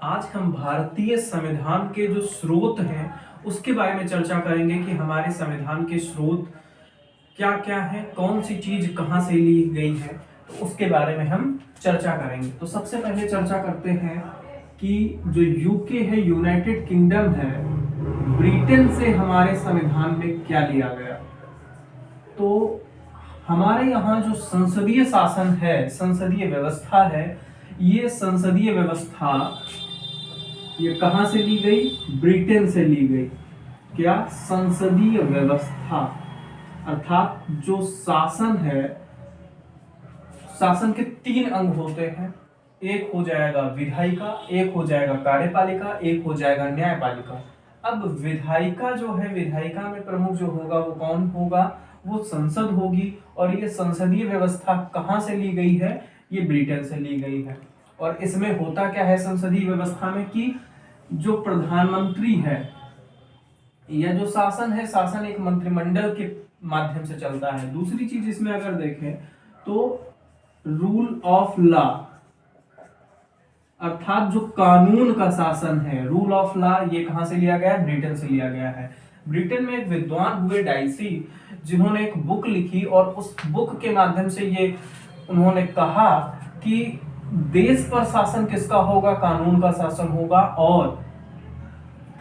आज हम भारतीय संविधान के जो स्रोत हैं उसके बारे में चर्चा करेंगे कि हमारे संविधान के स्रोत क्या क्या है, कौन सी चीज कहां से ली गई है, तो उसके बारे में हम चर्चा करेंगे। तो सबसे पहले चर्चा करते हैं कि जो यूके है, यूनाइटेड किंगडम है, ब्रिटेन से हमारे संविधान में क्या लिया गया। तो हमारे यहाँ जो संसदीय शासन है, संसदीय व्यवस्था है, ये संसदीय व्यवस्था ये कहां से ली गई? ब्रिटेन से ली गई। क्या? संसदीय व्यवस्था अर्थात जो शासन है, शासन के 3 अंग होते हैं। एक हो जाएगा विधायिका, एक हो जाएगा कार्यपालिका, एक हो जाएगा न्यायपालिका। अब विधायिका जो है, विधायिका में प्रमुख जो होगा वो कौन होगा? वो संसद होगी। और ये संसदीय व्यवस्था कहां से ली गई है? ये ब्रिटेन से ली गई है। और इसमें होता क्या है संसदीय व्यवस्था में कि जो प्रधानमंत्री है या जो शासन है, शासन एक मंत्रिमंडल के माध्यम से चलता है। दूसरी चीज इसमें अगर देखें तो रूल ऑफ लॉ अर्थात जो कानून का शासन है, रूल ऑफ लॉ, ये कहां से लिया गया है? ब्रिटेन से लिया गया है। ब्रिटेन में एक विद्वान हुए डाइसी, जिन्होंने एक बुक लिखी और उस बुक के माध्यम से ये उन्होंने कहा कि देश पर शासन किसका होगा? कानून का शासन होगा। और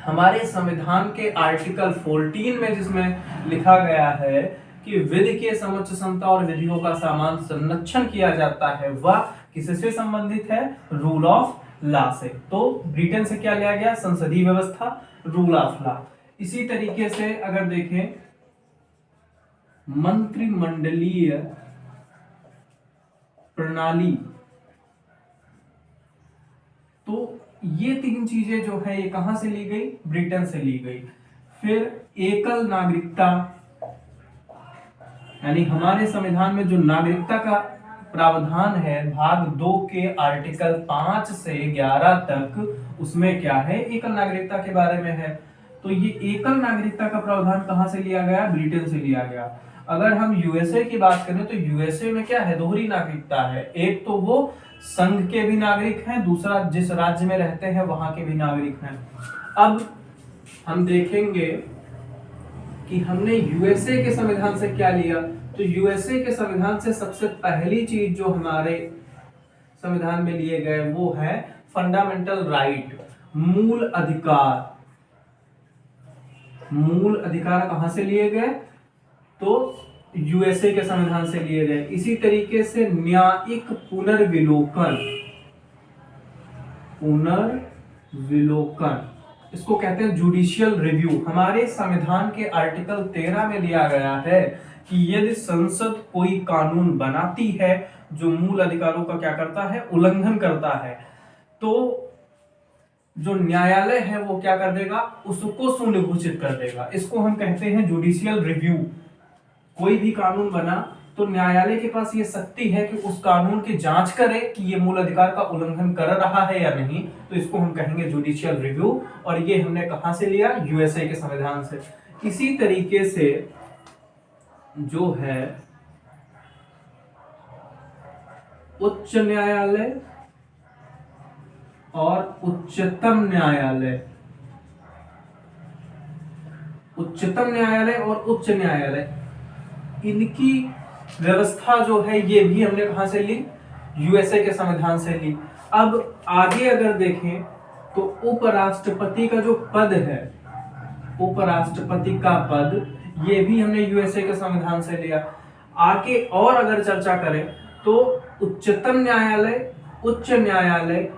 हमारे संविधान के आर्टिकल 14 में जिसमें लिखा गया है कि विधि के समक्ष समता और विधियों का समान संरक्षण किया जाता है, वह किससे संबंधित है? रूल ऑफ लॉ से। तो ब्रिटेन से क्या लिया गया? संसदीय व्यवस्था, रूल ऑफ लॉ। इसी तरीके से अगर देखें मंत्रिमंडलीय प्रणाली, तो ये 3 चीजें जो है ये कहां से ली गई? ब्रिटेन से ली गई। फिर एकल नागरिकता, यानी हमारे संविधान में जो नागरिकता का प्रावधान है भाग 2 के आर्टिकल 5 से 11 तक, उसमें क्या है? एकल नागरिकता के बारे में है। तो ये एकल नागरिकता का प्रावधान कहां से लिया गया? ब्रिटेन से लिया गया। अगर हम यूएसए की बात करें तो यूएसए में क्या है? दोहरी नागरिकता है। एक तो वो संघ के भी नागरिक हैं, दूसरा जिस राज्य में रहते हैं वहां के भी नागरिक हैं। अब हम देखेंगे कि हमने यूएसए के संविधान से क्या लिया। तो यूएसए के संविधान से सबसे पहली चीज जो हमारे संविधान में लिए गए वो है फंडामेंटल राइट, मूल अधिकार। मूल अधिकार कहां से लिए गए? तो यूएसए के संविधान से लिए गए। इसी तरीके से न्यायिक पुनर्विलोकन, इसको कहते हैं जुडिशियल रिव्यू। हमारे संविधान के आर्टिकल 13 में दिया गया है कि यदि संसद कोई कानून बनाती है जो मूल अधिकारों का क्या करता है? उल्लंघन करता है, तो जो न्यायालय है वो क्या कर देगा? उसको शून्य घोषित कर देगा। इसको हम कहते हैं जुडिशियल रिव्यू। कोई भी कानून बना तो न्यायालय के पास ये शक्ति है कि उस कानून की जांच करे कि ये मूल अधिकार का उल्लंघन कर रहा है या नहीं। तो इसको हम कहेंगे जुडिशियल रिव्यू। और ये हमने कहां से लिया? यूएसए के संविधान से। इसी तरीके से जो है उच्च न्यायालय और उच्चतम न्यायालय, उच्चतम न्यायालय और उच्च न्यायालय, इनकी व्यवस्था जो है ये भी हमने कहां से ली? यूएसए के संविधान से ली। अब आगे अगर देखें तो उपराष्ट्रपति का जो पद है, उपराष्ट्रपति का पद, ये भी हमने यूएसए के संविधान से लिया। आगे और अगर चर्चा करें तो उच्चतम न्यायालय, उच्च न्यायालय,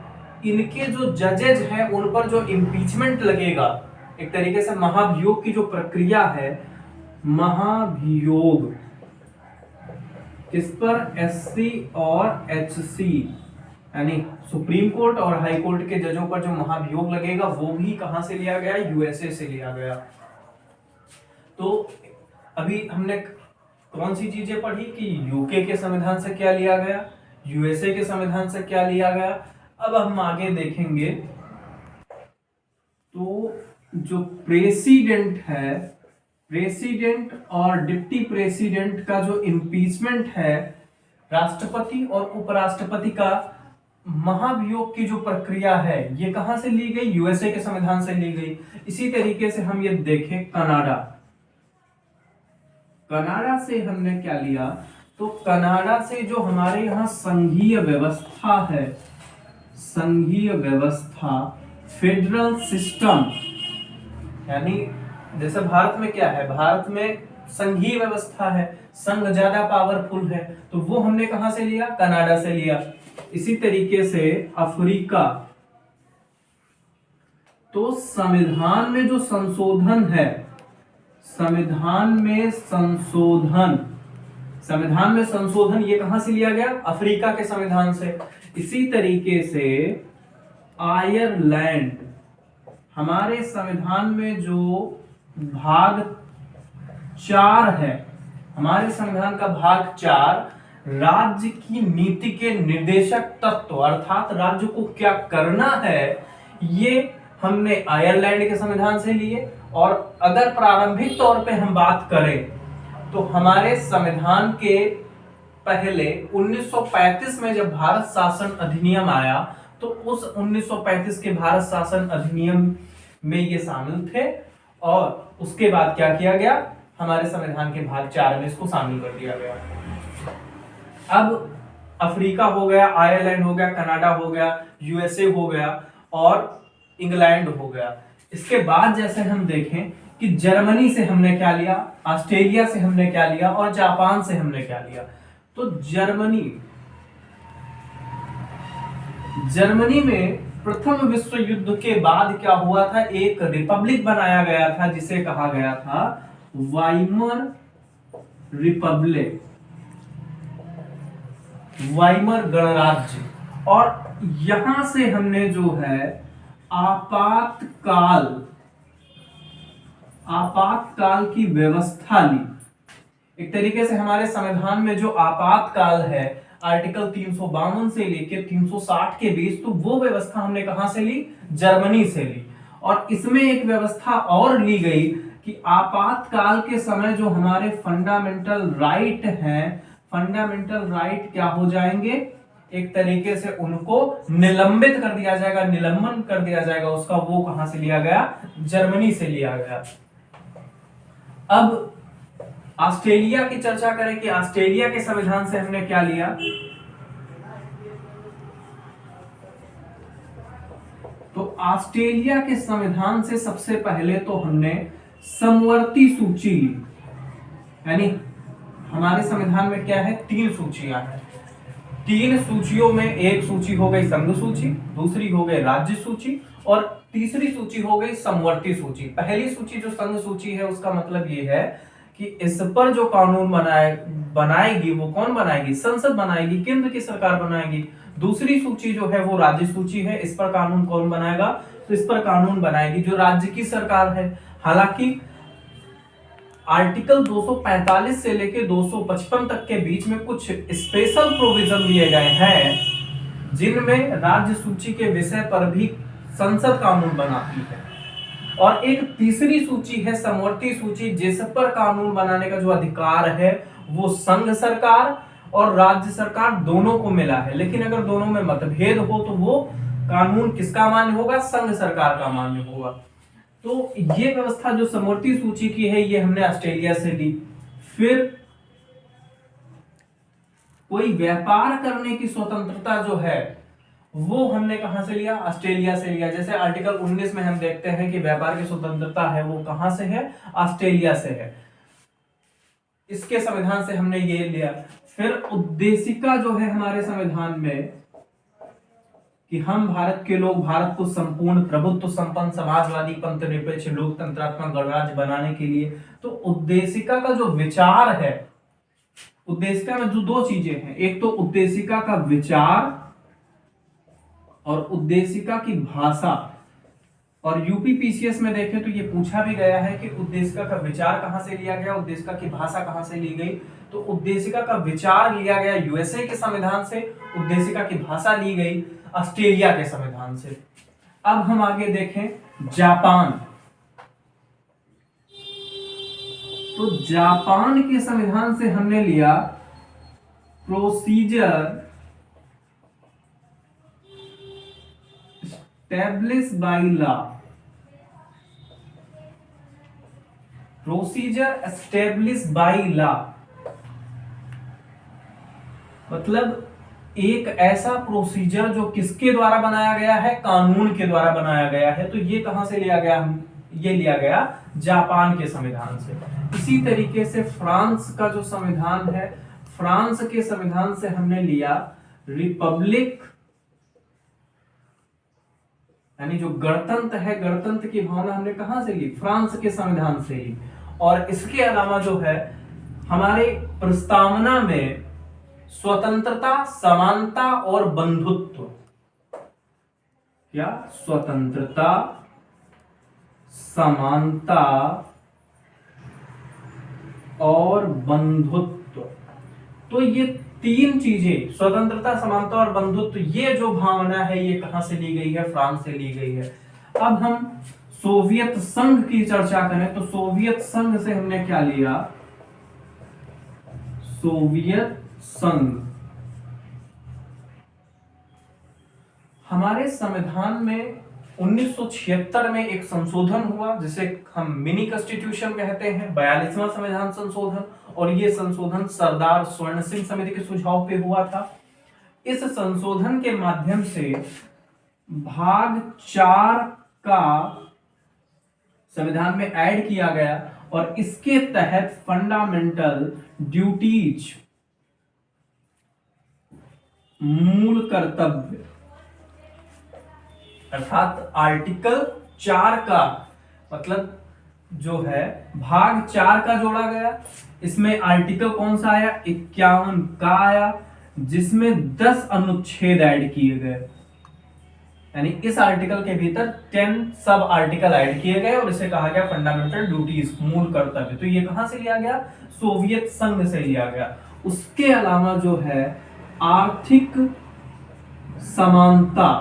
इनके जो जजेज हैं उन पर जो इम्पीचमेंट लगेगा, एक तरीके से महाभियोग की जो प्रक्रिया है, महाभियोग किस पर? एससी और एचसी, यानी सुप्रीम कोर्ट और हाई कोर्ट के जजों पर जो महाभियोग लगेगा वो भी कहां से लिया गया? यूएसए से लिया गया। तो अभी हमने कौन सी चीजें पढ़ी कि यूके के संविधान से क्या लिया गया, यूएसए के संविधान से क्या लिया गया। अब हम आगे देखेंगे तो जो प्रेसिडेंट है, प्रेसिडेंट और डिप्टी प्रेसिडेंट का जो इम्पीचमेंट है, राष्ट्रपति और उपराष्ट्रपति का महाभियोग की जो प्रक्रिया है ये कहां से ली गई? यूएसए के संविधान से ली गई। इसी तरीके से हम ये देखें कनाडा, कनाडा से हमने क्या लिया? तो कनाडा से जो हमारे यहाँ संघीय व्यवस्था है, संघीय व्यवस्था, फेडरल सिस्टम, यानी जैसे भारत में क्या है, भारत में संघीय व्यवस्था है, संघ ज्यादा पावरफुल है, तो वो हमने कहां से लिया? कनाडा से लिया। इसी तरीके से अफ्रीका, तो संविधान में जो संशोधन है, संविधान में संशोधन, संविधान में संशोधन ये कहां से लिया गया? अफ्रीका के संविधान से। इसी तरीके से आयरलैंड, हमारे संविधान में जो भाग 4 है, हमारे संविधान का भाग 4 राज्य की नीति के निर्देशक तत्व, अर्थात राज्य को क्या करना है, ये हमने आयरलैंड के संविधान से लिए। और अगर प्रारंभिक तौर पे हम बात करें तो हमारे संविधान के पहले 1935 में जब भारत शासन अधिनियम आया, तो उस 1935 के भारत शासन अधिनियम में ये शामिल थे, और उसके बाद क्या किया गया? हमारे संविधान के भाग 4 में इसको शामिल कर दिया गया। अब अफ्रीका हो गया, आयरलैंड हो गया, कनाडा हो गया, यूएसए हो गया और इंग्लैंड हो गया। इसके बाद जैसे हम देखें कि जर्मनी से हमने क्या लिया, ऑस्ट्रेलिया से हमने क्या लिया और जापान से हमने क्या लिया। तो जर्मनी में प्रथम विश्व युद्ध के बाद क्या हुआ था? एक रिपब्लिक बनाया गया था जिसे कहा गया था वाइमर रिपब्लिक, वाइमर गणराज्य। और यहां से हमने जो है आपातकाल की व्यवस्था ली। एक तरीके से हमारे संविधान में जो आपातकाल है, आर्टिकल 352 से लेकर 360 के बीच, तो वो व्यवस्था हमने कहां से ली? जर्मनी से ली। और इसमें एक व्यवस्था और ली गई कि आपातकाल के समय जो हमारे फंडामेंटल राइट हैं, फंडामेंटल राइट क्या हो जाएंगे? एक तरीके से उनको निलंबित कर दिया जाएगा, निलंबन कर दिया जाएगा उसका। वो कहां से लिया गया? जर्मनी से लिया गया। अब ऑस्ट्रेलिया की चर्चा करें कि ऑस्ट्रेलिया के संविधान से हमने क्या लिया? तो ऑस्ट्रेलिया के संविधान से सबसे पहले तो हमने समवर्ती सूची ली, यानी हमारे संविधान में क्या है? 3 सूचियां हैं। 3 सूचियों में एक सूची हो गई संघ सूची, दूसरी हो गई राज्य सूची और तीसरी सूची हो गई समवर्ती सूची। पहली सूची जो संघ सूची है, उसका मतलब ये है कि इस पर जो कानून बनाएगी वो कौन बनाएगी? संसद बनाएगी, केंद्र की सरकार बनाएगी। दूसरी सूची जो है वो राज्य सूची है, इस पर कानून कौन बनाएगा? तो इस पर कानून बनाएगी जो राज्य की सरकार है। हालांकि आर्टिकल 245 से लेकर 255 तक के बीच में कुछ स्पेशल प्रोविजन दिए गए हैं जिनमें राज्य सूची के विषय पर भी संसद कानून बनाती है। और एक तीसरी सूची है समवर्ती सूची, जिस पर कानून बनाने का जो अधिकार है वो संघ सरकार और राज्य सरकार दोनों को मिला है। लेकिन अगर दोनों में मतभेद हो तो वो कानून किसका मान्य होगा? संघ सरकार का मान्य होगा। तो ये व्यवस्था जो समवर्ती सूची की है ये हमने ऑस्ट्रेलिया से ली। फिर कोई व्यापार करने की स्वतंत्रता जो है वो हमने कहां से लिया? ऑस्ट्रेलिया से लिया। जैसे आर्टिकल 19 में हम देखते हैं कि व्यापार की स्वतंत्रता है वो कहां से है? ऑस्ट्रेलिया से है। इसके संविधान से हमने ये लिया। फिर उद्देशिका जो है हमारे संविधान में कि हम भारत के लोग भारत को संपूर्ण प्रभुत्व संपन्न समाजवादी पंथ निरपेक्ष लोकतंत्रात्मक गणराज्य बनाने के लिए, तो उद्देशिका का जो विचार है, उद्देशिका में जो 2 चीजें हैं, एक तो उद्देशिका का विचार और उद्देशिका की भाषा। और यूपी पीसीएस में देखें तो ये पूछा भी गया है कि उद्देशिका का विचार कहां से लिया गया, उद्देशिका की भाषा कहां से ली गई। तो उद्देशिका का विचार लिया गया यूएसए के संविधान से, उद्देशिका की भाषा ली गई ऑस्ट्रेलिया के संविधान से। अब हम आगे देखें जापान। तो जापान के संविधान से हमने लिया procedure establish by law, procedure establish by law मतलब एक ऐसा प्रोसीजर जो किसके द्वारा बनाया गया है, कानून के द्वारा बनाया गया है। तो ये कहां से लिया गया, ये लिया गया जापान के संविधान से। इसी तरीके से फ्रांस का जो संविधान है, फ्रांस के संविधान से हमने लिया रिपब्लिक, यानी जो गणतंत्र है, गणतंत्र की भावना हमने कहां से ली, फ्रांस के संविधान से ली। और इसके अलावा जो है हमारे प्रस्तावना में स्वतंत्रता, समानता और बंधुत्व, क्या स्वतंत्रता, समानता और बंधुत्व, तो ये तीन चीजें, स्वतंत्रता, समानता और बंधुत्व, ये जो भावना है ये कहां से ली गई है, फ्रांस से ली गई है। अब हम सोवियत संघ की चर्चा करें तो सोवियत संघ से हमने क्या लिया, सोवियत संघ। हमारे संविधान में 1976 में एक संशोधन हुआ जिसे हम मिनी कॉन्स्टिट्यूशन कहते हैं, 42वां संविधान संशोधन, और ये संशोधन सरदार स्वर्ण सिंह समिति के सुझाव पे हुआ था। इस संशोधन के माध्यम से भाग 4 का संविधान में ऐड किया गया और इसके तहत फंडामेंटल ड्यूटीज, मूल कर्तव्य, अर्थात आर्टिकल 4 का मतलब जो है भाग 4 का जोड़ा गया। इसमें आर्टिकल कौन सा आया, 51 का आया, जिसमें 10 अनुच्छेद ऐड किए गए, यानी इस आर्टिकल के भीतर 10 सब आर्टिकल ऐड किए गए और इसे कहा गया फंडामेंटल ड्यूटीज, मूल कर्तव्य। तो ये कहां से लिया गया, सोवियत संघ से लिया गया। उसके अलावा जो है आर्थिक समानता,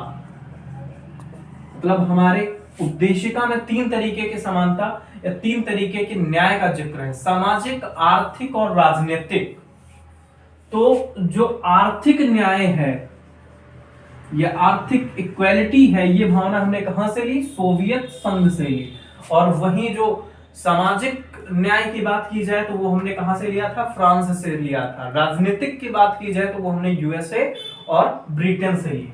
मतलब हमारे उद्देशिका में 3 तरीके की समानता या 3 तरीके के न्याय का जिक्र है, सामाजिक, आर्थिक और राजनीतिक। तो जो आर्थिक न्याय है या आर्थिक इक्वालिटी है, ये भावना हमने कहां से ली, सोवियत संघ से ली। और वहीं जो सामाजिक न्याय की बात की जाए तो वो हमने कहां से लिया था, फ्रांस से लिया था। राजनीतिक की बात की जाए तो वो हमने यूएसए और ब्रिटेन से ली।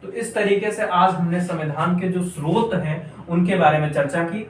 तो इस तरीके से आज हमने संविधान के जो स्रोत हैं उनके बारे में चर्चा की।